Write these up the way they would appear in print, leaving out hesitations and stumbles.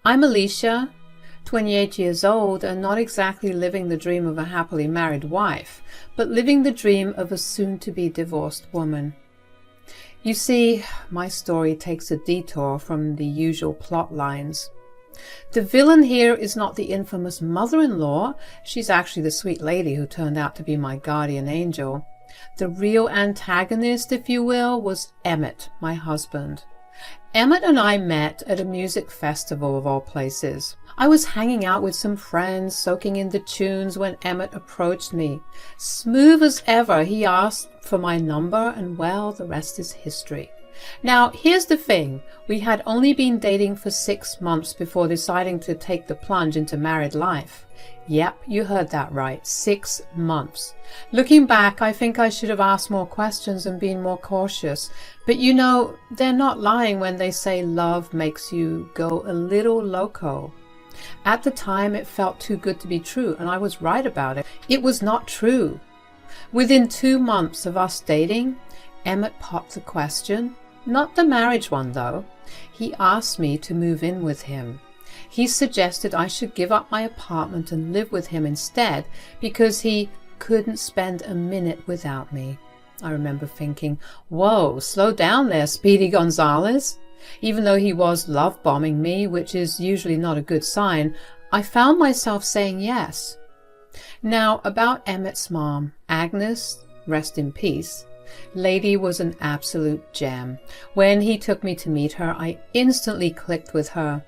I'm Alicia, 28 years old, and not exactly living the dream of a happily married wife, but living the dream of a soon-to-be divorced woman. You see, my story takes a detour from the usual plot lines. The villain here is not the infamous mother-in-law. She's actually the sweet lady who turned out to be my guardian angel. The real antagonist, if you will, was Emmett, my husband. Emmett and I met at a music festival of all places. I was hanging out with some friends, soaking in the tunes, when Emmett approached me. Smooth as ever, he asked for my number, and well, the rest is history. Now, here's the thing. We had only been dating for 6 months before deciding to take the plunge into married life. Yep, you heard that right. 6 months. Looking back, I think I should have asked more questions and been more cautious. But you know, they're not lying when they say love makes you go a little loco. At the time, it felt too good to be true, and I was right about it. It was not true. Within 2 months of us dating, Emmett popped the question. Not the marriage one, though. He asked me to move in with him. He suggested I should give up my apartment and live with him instead because he couldn't spend a minute without me. I remember thinking, whoa, slow down there, Speedy Gonzales. Even though he was love-bombing me, which is usually not a good sign, I found myself saying yes. Now, about Emmett's mom, Agnes, rest in peace, Lady was an absolute gem. When he took me to meet her, I instantly clicked with her.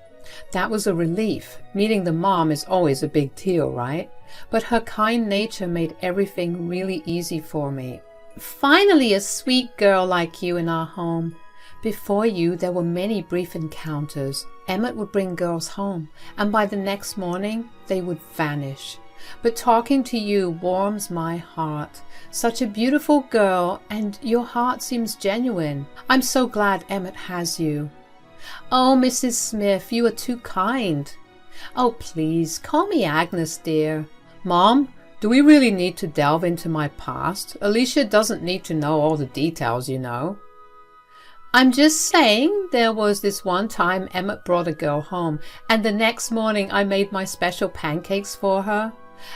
That was a relief. Meeting the mom is always a big deal, right? But her kind nature made everything really easy for me. Finally, a sweet girl like you in our home. Before you, there were many brief encounters. Emmett would bring girls home, and by the next morning, they would vanish. But talking to you warms my heart. Such a beautiful girl, and your heart seems genuine. I'm so glad Emmett has you. Oh, Mrs. Smith, you are too kind. Oh, please, call me Agnes, dear. Mom, do we really need to delve into my past? Alicia doesn't need to know all the details, you know. I'm just saying, there was this one time Emmett brought a girl home, and the next morning I made my special pancakes for her.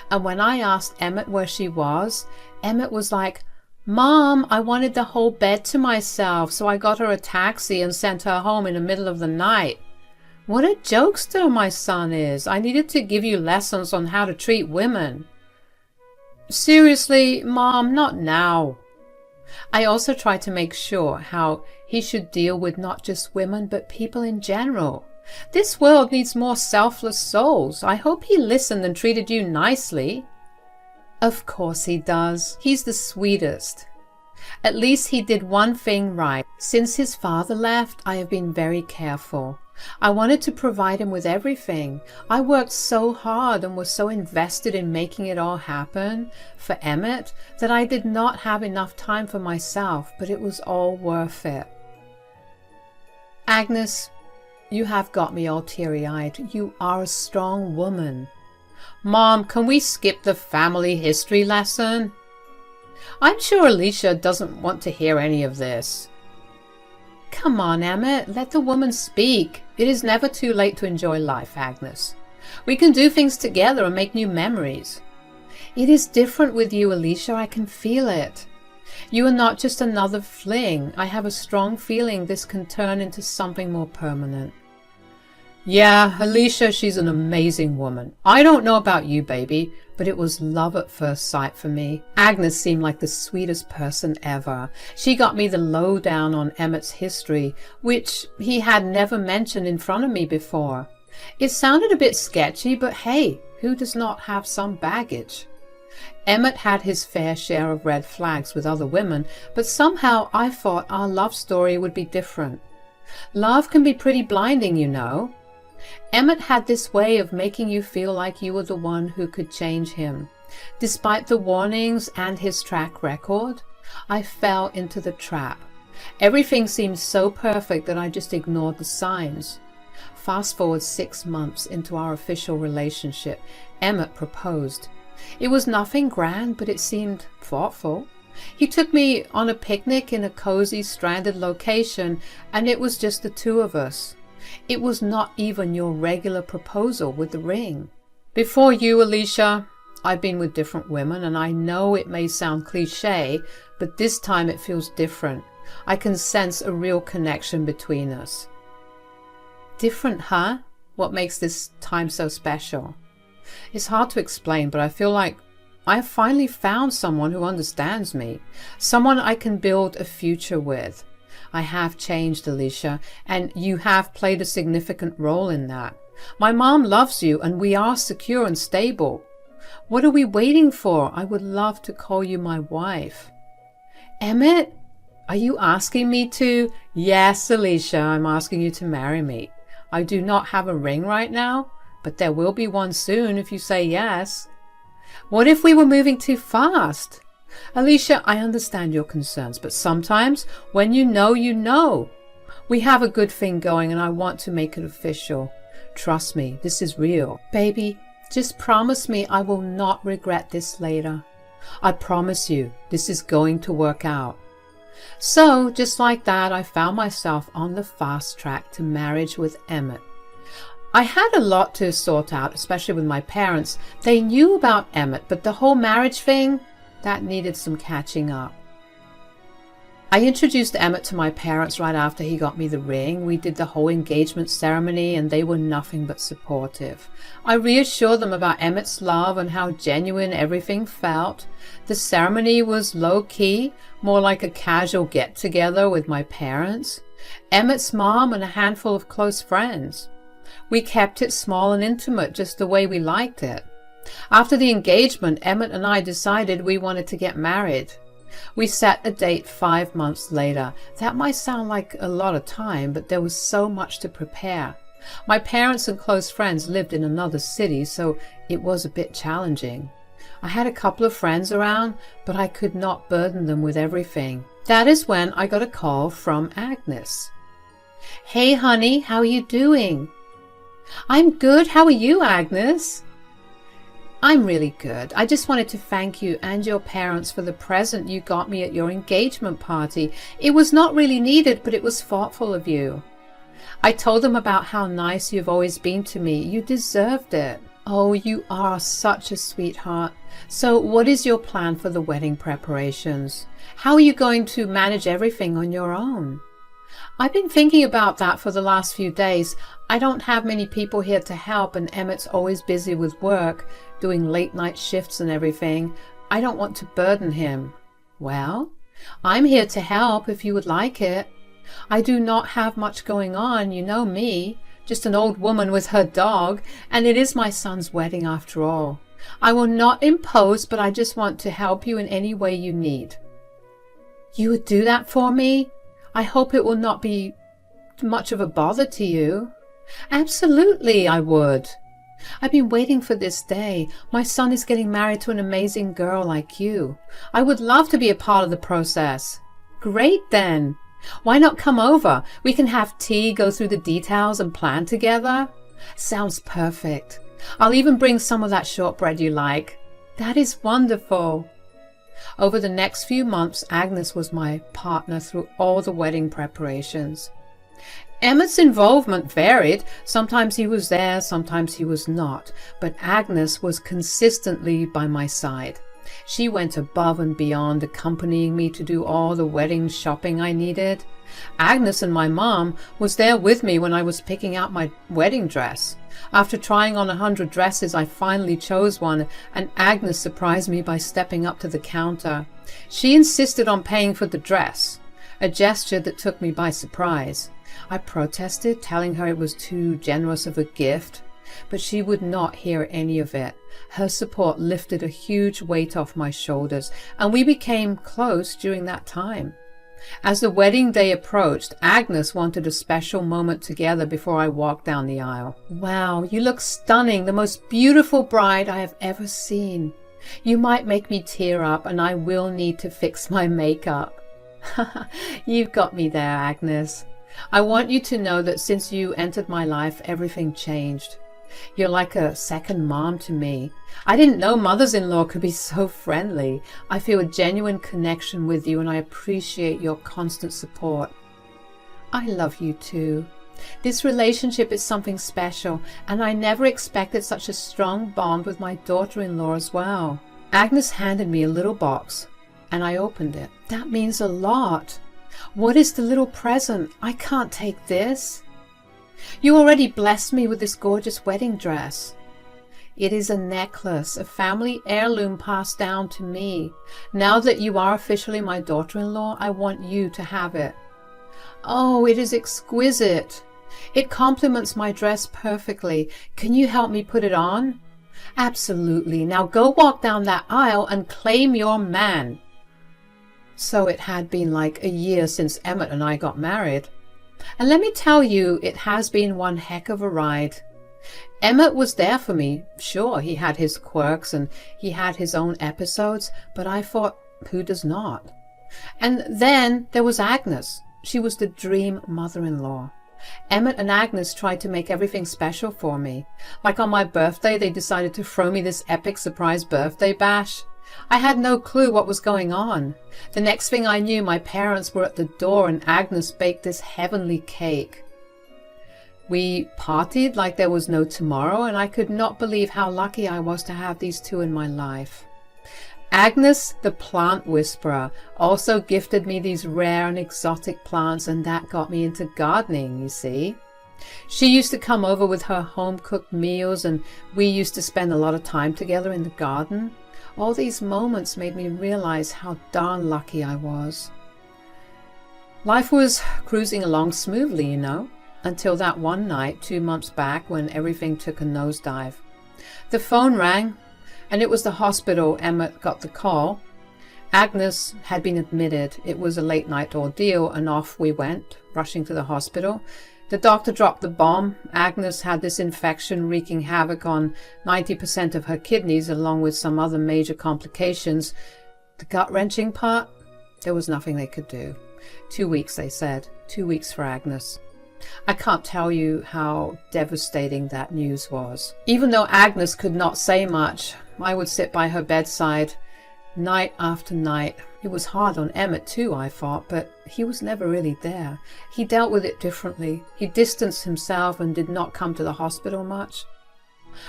And when I asked Emmett where she was, Emmett was like, Mom, I wanted the whole bed to myself, so I got her a taxi and sent her home in the middle of the night. What a jokester my son is. I needed to give you lessons on how to treat women. Seriously, Mom, not now. I also tried to make sure how he should deal with not just women, but people in general. This world needs more selfless souls. I hope he listened and treated you nicely. Of course he does. He's the sweetest. At least he did one thing right. Since his father left, I have been very careful. I wanted to provide him with everything. I worked so hard and was so invested in making it all happen for Emmett that I did not have enough time for myself, but it was all worth it. Agnes, you have got me all teary-eyed. You are a strong woman. Mom, can we skip the family history lesson? I'm sure Alicia doesn't want to hear any of this. Come on, Emmett, let the woman speak. It is never too late to enjoy life, Agnes. We can do things together and make new memories. It is different with you, Alicia. I can feel it. You are not just another fling. I have a strong feeling this can turn into something more permanent. Yeah, Alicia, she's an amazing woman. I don't know about you, baby, but it was love at first sight for me. Agnes seemed like the sweetest person ever. She got me the lowdown on Emmett's history, which he had never mentioned in front of me before. It sounded a bit sketchy, but hey, who does not have some baggage? Emmett had his fair share of red flags with other women, but somehow I thought our love story would be different. Love can be pretty blinding, you know. Emmett had this way of making you feel like you were the one who could change him. Despite the warnings and his track record, I fell into the trap. Everything seemed so perfect that I just ignored the signs. Fast forward 6 months into our official relationship, Emmett proposed. It was nothing grand, but it seemed thoughtful. He took me on a picnic in a cozy, stranded location, and it was just the two of us. It was not even your regular proposal with the ring. Before you, Alicia, I've been with different women, and I know it may sound cliche, but this time it feels different. I can sense a real connection between us. Different, huh? What makes this time so special? It's hard to explain, but I feel like I have finally found someone who understands me, someone I can build a future with. I have changed, Alicia, and you have played a significant role in that. My mom loves you, and we are secure and stable. What are we waiting for? I would love to call you my wife. Emmett, are you asking me to? Yes, Alicia, I'm asking you to marry me. I do not have a ring right now, but there will be one soon if you say yes. What if we were moving too fast? Alicia, I understand your concerns, but sometimes when you know, you know. We have a good thing going, and I want to make it official. Trust me, this is real. Baby, just promise me I will not regret this later. I promise you, this is going to work out. So, just like that, I found myself on the fast track to marriage with Emmett. I had a lot to sort out, especially with my parents. They knew about Emmett, but the whole marriage thing, that needed some catching up. I introduced Emmett to my parents right after he got me the ring. We did the whole engagement ceremony, and they were nothing but supportive. I reassured them about Emmett's love and how genuine everything felt. The ceremony was low-key, more like a casual get-together with my parents, Emmett's mom, and a handful of close friends. We kept it small and intimate, just the way we liked it. After the engagement, Emmett and I decided we wanted to get married. We set a date 5 months later. That might sound like a lot of time, but there was so much to prepare. My parents and close friends lived in another city, so it was a bit challenging. I had a couple of friends around, but I could not burden them with everything. That is when I got a call from Agnes. Hey honey, how are you doing? I'm good. How are you, Agnes? I'm really good. I just wanted to thank you and your parents for the present you got me at your engagement party. It was not really needed, but it was thoughtful of you. I told them about how nice you've always been to me. You deserved it. Oh, you are such a sweetheart. So what is your plan for the wedding preparations? How are you going to manage everything on your own? I've been thinking about that for the last few days. I don't have many people here to help, and Emmett's always busy with work, doing late night shifts and everything. I don't want to burden him. Well, I'm here to help if you would like it. I do not have much going on, you know me, just an old woman with her dog, and it is my son's wedding after all. I will not impose, but I just want to help you in any way you need. You would do that for me? I hope it will not be much of a bother to you. Absolutely, I would. I've been waiting for this day. My son is getting married to an amazing girl like you. I would love to be a part of the process. Great then. Why not come over? We can have tea, go through the details, and plan together. Sounds perfect. I'll even bring some of that shortbread you like. That is wonderful. Over the next few months, Agnes was my partner through all the wedding preparations. Emmett's involvement varied. Sometimes he was there, sometimes he was not, but Agnes was consistently by my side. She went above and beyond, accompanying me to do all the wedding shopping I needed. Agnes and my mom was there with me when I was picking out my wedding dress. After trying on 100 dresses, I finally chose one, and Agnes surprised me by stepping up to the counter. She insisted on paying for the dress, a gesture that took me by surprise. I protested, telling her it was too generous of a gift, but she would not hear any of it. Her support lifted a huge weight off my shoulders, and we became close during that time. As the wedding day approached, Agnes wanted a special moment together before I walked down the aisle. Wow, you look stunning, the most beautiful bride I have ever seen. You might make me tear up, and I will need to fix my makeup. You've got me there, Agnes. I want you to know that since you entered my life, everything changed. You're like a second mom to me. I didn't know mothers-in-law could be so friendly. I feel a genuine connection with you, and I appreciate your constant support. I love you too. This relationship is something special, and I never expected such a strong bond with my daughter-in-law as well. Agnes handed me a little box, and I opened it. That means a lot. What is the little present? I can't take this. You already blessed me with this gorgeous wedding dress. It is a necklace, a family heirloom passed down to me. Now that you are officially my daughter-in-law, I want you to have it. Oh, it is exquisite. It complements my dress perfectly. Can you help me put it on? Absolutely. Now go walk down that aisle and claim your man. So it had been like a year since Emmett and I got married. And let me tell you, it has been one heck of a ride. Emmett was there for me. Sure, he had his quirks and he had his own episodes, but I thought, who does not? And then there was Agnes. She was the dream mother-in-law. Emmett and Agnes tried to make everything special for me. Like on my birthday, they decided to throw me this epic surprise birthday bash. I had no clue what was going on. The next thing I knew, my parents were at the door and Agnes baked this heavenly cake. We partied like there was no tomorrow, and I could not believe how lucky I was to have these two in my life. Agnes, the plant whisperer, also gifted me these rare and exotic plants, and that got me into gardening, you see. She used to come over with her home-cooked meals, and we used to spend a lot of time together in the garden. All these moments made me realize how darn lucky I was. Life was cruising along smoothly, you know, until that one night 2 months back when everything took a nosedive. The phone rang, and it was the hospital. Emmett got the call. Agnes had been admitted. It was a late-night ordeal, and off we went, rushing to the hospital. The doctor dropped the bomb. Agnes had this infection wreaking havoc on 90% of her kidneys, along with some other major complications. The gut-wrenching part? There was nothing they could do. 2 weeks, they said. 2 weeks for Agnes. I can't tell you how devastating that news was. Even though Agnes could not say much, I would sit by her bedside night after night. It was hard on Emmett too, I thought, but he was never really there. He dealt with it differently. He distanced himself and did not come to the hospital much.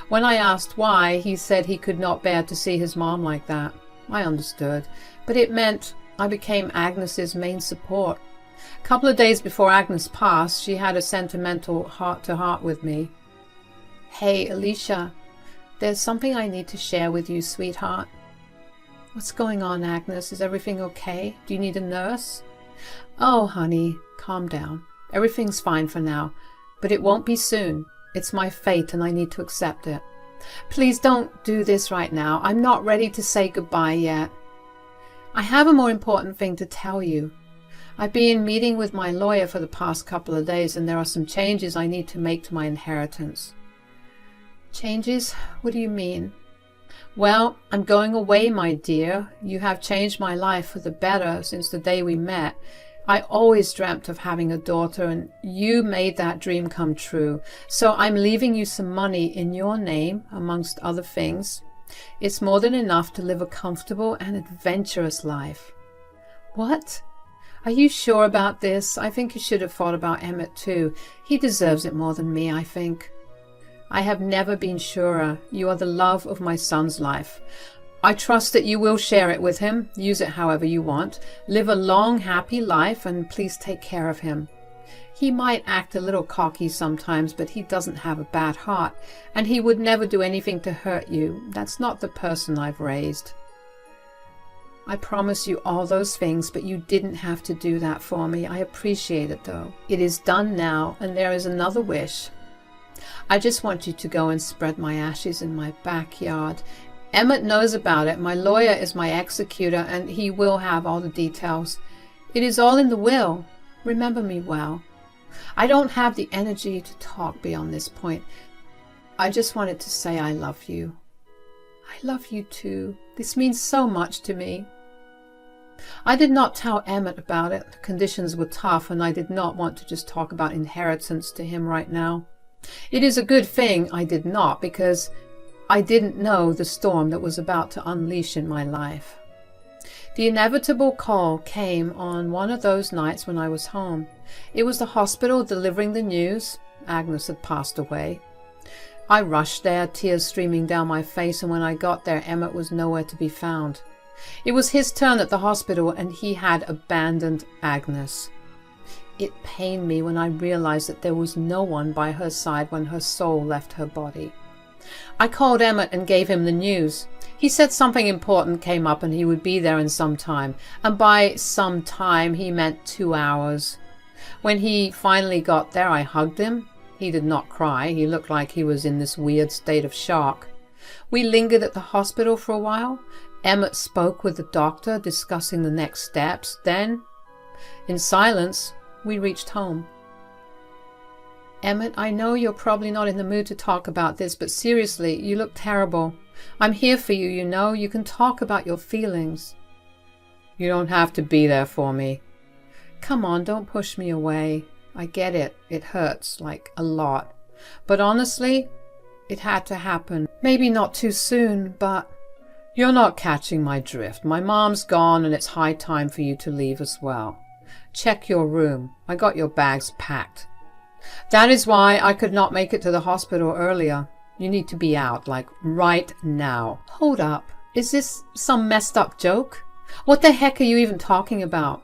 When I asked why, he said he could not bear to see his mom like that. I understood, but it meant I became Agnes's main support. A couple of days before Agnes passed, she had a sentimental heart-to-heart with me. Hey, Alicia, there's something I need to share with you, sweetheart. What's going on, Agnes? Is everything okay? Do you need a nurse? Oh, honey, calm down. Everything's fine for now, but it won't be soon. It's my fate and I need to accept it. Please don't do this right now. I'm not ready to say goodbye yet. I have a more important thing to tell you. I've been meeting with my lawyer for the past couple of days, and there are some changes I need to make to my inheritance. Changes? What do you mean? Well, I'm going away, my dear. You have changed my life for the better since the day we met. I always dreamt of having a daughter, and you made that dream come true. So I'm leaving you some money in your name, amongst other things. It's more than enough to live a comfortable and adventurous life. What? Are you sure about this? I think you should have thought about Emmett too. He deserves it more than me, I think. I have never been surer. You are the love of my son's life. I trust that you will share it with him. Use it however you want. Live a long, happy life, and please take care of him. He might act a little cocky sometimes, but he doesn't have a bad heart, and he would never do anything to hurt you. That's not the person I've raised. I promise you all those things, but you didn't have to do that for me. I appreciate it, though. It is done now, and there is another wish. I just want you to go and spread my ashes in my backyard. Emmett knows about it. My lawyer is my executor, and he will have all the details. It is all in the will. Remember me well. I don't have the energy to talk beyond this point. I just wanted to say I love you. I love you too. This means so much to me. I did not tell Emmett about it. The conditions were tough, and I did not want to just talk about inheritance to him right now. It is a good thing I did not, because I didn't know the storm that was about to unleash in my life. The inevitable call came on one of those nights when I was home. It was the hospital delivering the news. Agnes had passed away. I rushed there, tears streaming down my face, and when I got there, Emmett was nowhere to be found. It was his turn at the hospital, and he had abandoned Agnes. It pained me when I realized that there was no one by her side when her soul left her body. I called Emmett and gave him the news. He said something important came up and he would be there in some time, and by some time he meant 2 hours. When he finally got there, I hugged him. He did not cry. He looked like he was in this weird state of shock. We lingered at the hospital for a while. Emmett spoke with the doctor, discussing the next steps. Then, in silence, we reached home. Emmett, I know you're probably not in the mood to talk about this, but seriously, you look terrible. I'm here for you, you know. You can talk about your feelings. You don't have to be there for me. Come on, don't push me away. I get it. It hurts, like a lot. But honestly, it had to happen. Maybe not too soon, but... You're not catching my drift. My mom's gone and it's high time for you to leave as well. Check your room. I got your bags packed. That is why I could not make it to the hospital earlier. You need to be out, like right now. Hold up. Is this some messed up joke? What the heck are you even talking about?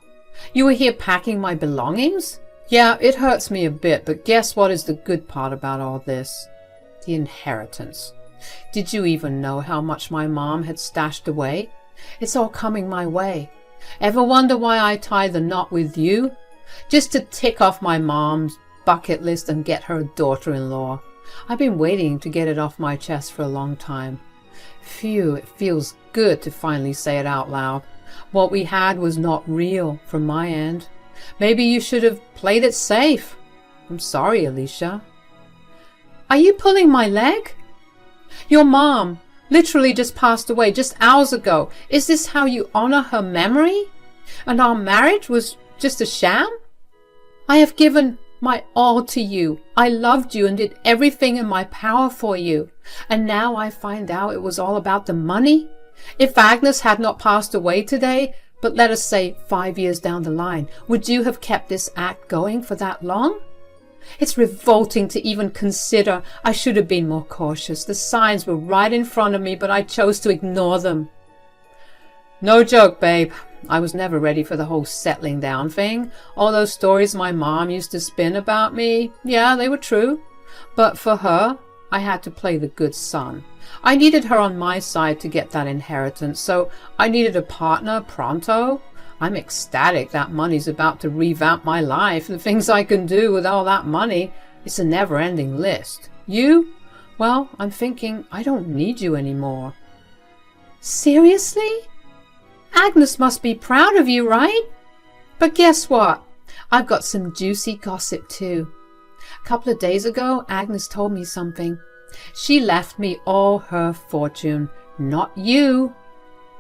You were here packing my belongings? Yeah, it hurts me a bit, but guess what is the good part about all this? The inheritance. Did you even know how much my mom had stashed away? It's all coming my way. Ever wonder why I tied the knot with you? Just to tick off my mom's bucket list and get her a daughter-in-law. I've been waiting to get it off my chest for a long time. Phew, it feels good to finally say it out loud. What we had was not real from my end. Maybe you should have played it safe. I'm sorry, Alicia. Are you pulling my leg? Your mom literally just passed away just hours ago. Is this how you honor her memory? And our marriage was just a sham? I have given my all to you. I loved you and did everything in my power for you. And now I find out it was all about the money? If Agnes had not passed away today, but let us say 5 years down the line, would you have kept this act going for that long? It's revolting to even consider. I should have been more cautious. The signs were right in front of me, but I chose to ignore them. No joke, babe. I was never ready for the whole settling down thing. All those stories my mom used to spin about me, yeah, they were true. But for her, I had to play the good son. I needed her on my side to get that inheritance, so I needed a partner pronto. I'm ecstatic that money's about to revamp my life. The things I can do with all that money, it's a never-ending list. You? Well, I'm thinking I don't need you anymore. Seriously? Agnes must be proud of you, right? But guess what? I've got some juicy gossip too. A couple of days ago, Agnes told me something. She left me all her fortune, not you.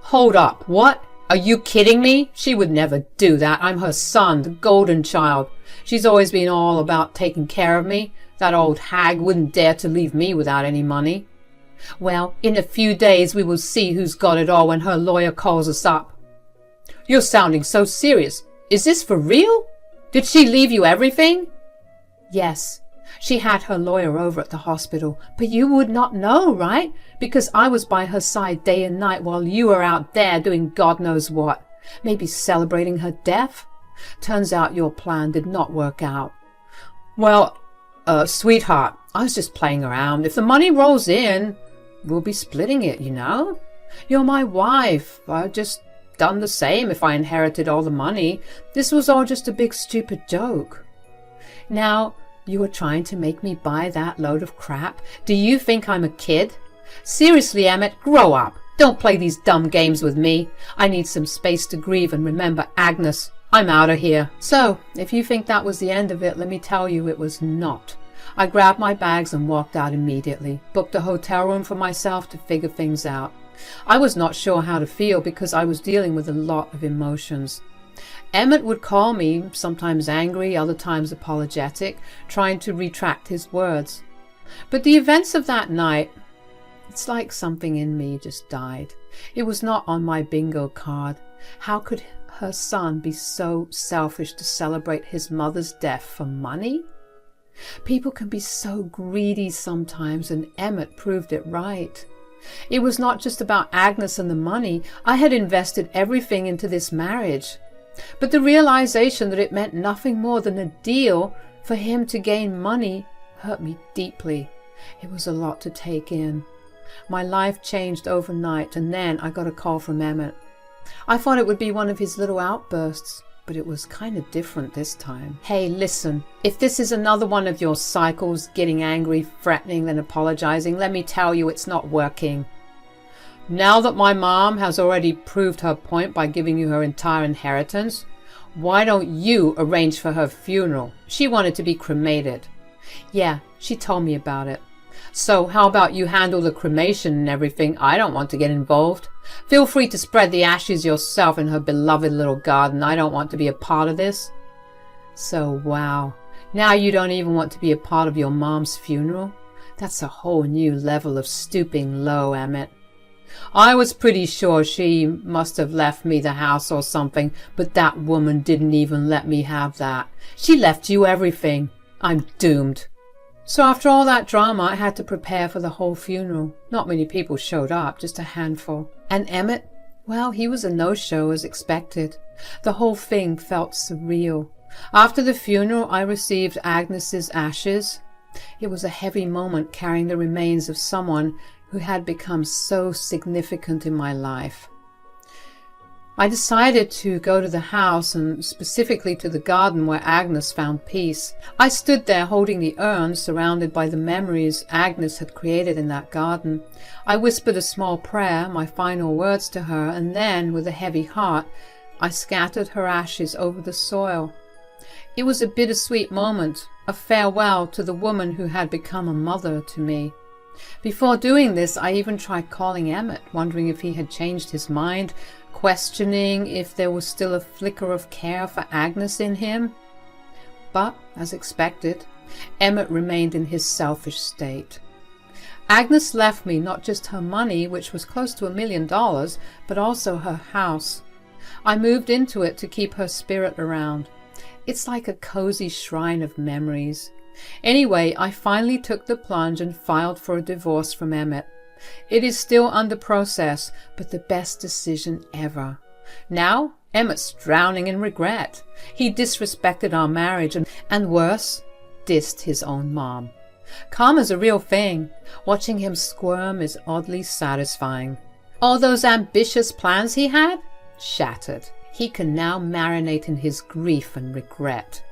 Hold up, what? Are you kidding me? She would never do that. I'm her son, the golden child. She's always been all about taking care of me. That old hag wouldn't dare to leave me without any money. Well, in a few days we will see who's got it all when her lawyer calls us up. You're sounding so serious. Is this for real? Did she leave you everything? Yes. She had her lawyer over at the hospital, but you would not know, right? Because I was by her side day and night while you were out there doing God knows what. Maybe celebrating her death? Turns out your plan did not work out. Well, sweetheart, I was just playing around. If the money rolls in, we'll be splitting it, you know? You're my wife. I'd just done the same if I inherited all the money. This was all just a big stupid joke. Now, you are trying to make me buy that load of crap? Do you think I'm a kid? Seriously, Emmett, grow up. Don't play these dumb games with me. I need some space to grieve and remember Agnes. I'm out of here. So, if you think that was the end of it, let me tell you it was not. I grabbed my bags and walked out immediately, booked a hotel room for myself to figure things out. I was not sure how to feel because I was dealing with a lot of emotions. Emmett would call me, sometimes angry, other times apologetic, trying to retract his words. But the events of that night, it's like something in me just died. It was not on my bingo card. How could her son be so selfish to celebrate his mother's death for money? People can be so greedy sometimes, and Emmett proved it right. It was not just about Agnes and the money. I had invested everything into this marriage. But the realization that it meant nothing more than a deal for him to gain money hurt me deeply. It was a lot to take in. My life changed overnight, and then I got a call from Emmett. I thought it would be one of his little outbursts, but it was kind of different this time. Hey, listen, if this is another one of your cycles, getting angry, threatening, then apologizing, let me tell you it's not working. Now that my mom has already proved her point by giving you her entire inheritance, why don't you arrange for her funeral? She wanted to be cremated. Yeah, she told me about it. So how about you handle the cremation and everything? I don't want to get involved. Feel free to spread the ashes yourself in her beloved little garden. I don't want to be a part of this. So, wow. Now you don't even want to be a part of your mom's funeral? That's a whole new level of stooping low, Emmett. I was pretty sure she must have left me the house or something, but that woman didn't even let me have that. She left you everything. I'm doomed. So after all that drama, I had to prepare for the whole funeral. Not many people showed up, just a handful. And Emmett, well, he was a no-show as expected. The whole thing felt surreal. After the funeral, I received Agnes's ashes. It was a heavy moment carrying the remains of someone who had become so significant in my life. I decided to go to the house, and specifically to the garden where Agnes found peace. I stood there holding the urn, surrounded by the memories Agnes had created in that garden. I whispered a small prayer, my final words to her, and then, with a heavy heart, I scattered her ashes over the soil. It was a bittersweet moment, a farewell to the woman who had become a mother to me. Before doing this, I even tried calling Emmett, wondering if he had changed his mind, questioning if there was still a flicker of care for Agnes in him. But, as expected, Emmett remained in his selfish state. Agnes left me not just her money, which was close to $1 million, but also her house. I moved into it to keep her spirit around. It's like a cozy shrine of memories. Anyway, I finally took the plunge and filed for a divorce from Emmett. It is still under process, but the best decision ever. Now, Emmett's drowning in regret. He disrespected our marriage and worse, dissed his own mom. Karma's a real thing. Watching him squirm is oddly satisfying. All those ambitious plans he had? Shattered. He can now marinate in his grief and regret.